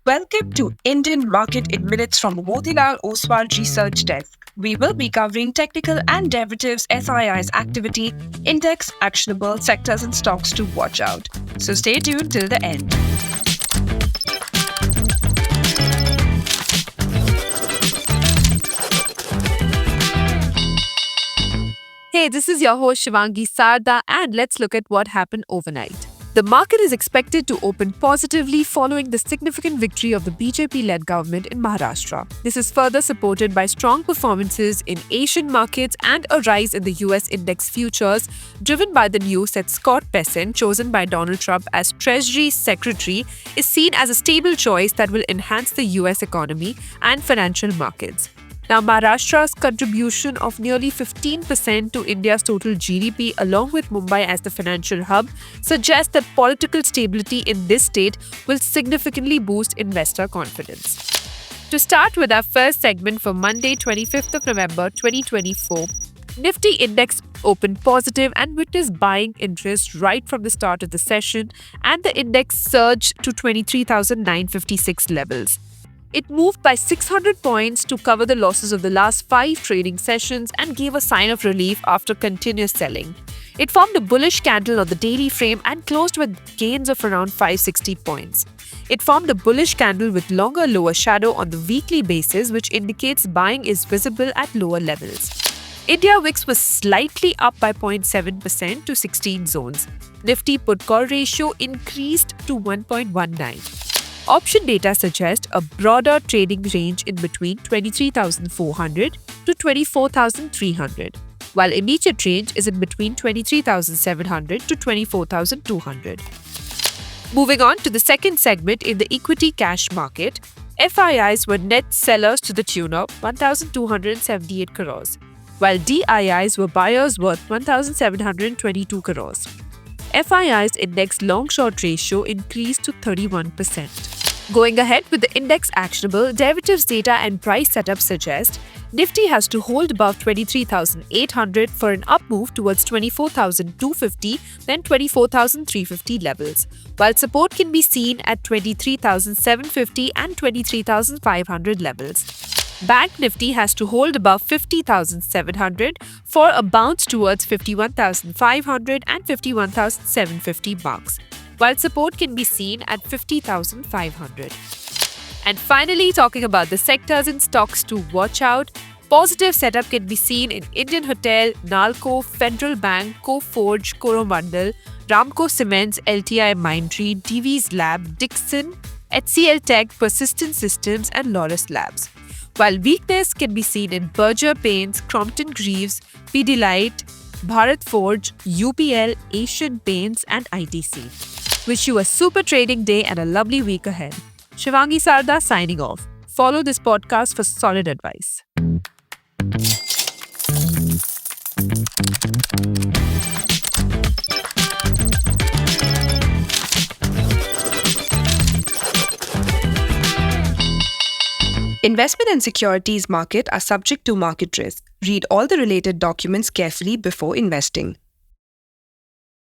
Welcome to Indian Market in Minutes from Motilal Oswal Research Desk. We will be covering technical and derivatives SII's activity, index, actionable sectors and stocks to watch out. So stay tuned till the end. Hey, this is your host Shivangi Sarda, and let's look at what happened overnight. The market is expected to open positively following the significant victory of the BJP-led government in Maharashtra. This is further supported by strong performances in Asian markets and a rise in the US index futures, driven by the news that Scott Bessent, chosen by Donald Trump as Treasury Secretary, is seen as a stable choice that will enhance the US economy and financial markets. Now, Maharashtra's contribution of nearly 15% to India's total GDP, along with Mumbai as the financial hub, suggests that political stability in this state will significantly boost investor confidence. To start with our first segment for Monday, 25th of November 2024, Nifty index opened positive and witnessed buying interest right from the start of the session, and the index surged to 23,956 levels. It moved by 600 points to cover the losses of the last 5 trading sessions and gave a sign of relief after continuous selling. It formed a bullish candle on the daily frame and closed with gains of around 560 points. It formed a bullish candle with longer lower shadow on the weekly basis, which indicates buying is visible at lower levels. India VIX was slightly up by 0.7% to 16 zones. Nifty put-call ratio increased to 1.19. Option data suggests a broader trading range in between 23,400 to 24,300, while immediate range is in between 23,700 to 24,200. Moving on to the second segment in the equity cash market, FIIs were net sellers to the tune of 1,278 crores, while DIIs were buyers worth 1,722 crores. FII's index long-short ratio increased to 31%. Going ahead with the index actionable, derivatives data and price setup suggest Nifty has to hold above 23,800 for an up move towards 24,250, then 24,350 levels, while support can be seen at 23,750 and 23,500 levels. Bank Nifty has to hold above 50,700 for a bounce towards 51,500 and 51,750 marks, while support can be seen at 50,500. And finally, talking about the sectors and stocks to watch out, positive setup can be seen in Indian Hotel, Nalco, Federal Bank, Coforge, Coromandel, Ramco Cements, LTI Mindtree, Divi's Lab, Dixon, HCL Tech, Persistent Systems and Laurus Labs. While weakness can be seen in Berger Paints, Crompton Greaves, Pidilite, Bharat Forge, UPL, Asian Paints and ITC. Wish you a super trading day and a lovely week ahead. Shivangi Sarda signing off. Follow this podcast for solid advice. Investment and securities market are subject to market risk. Read all the related documents carefully before investing.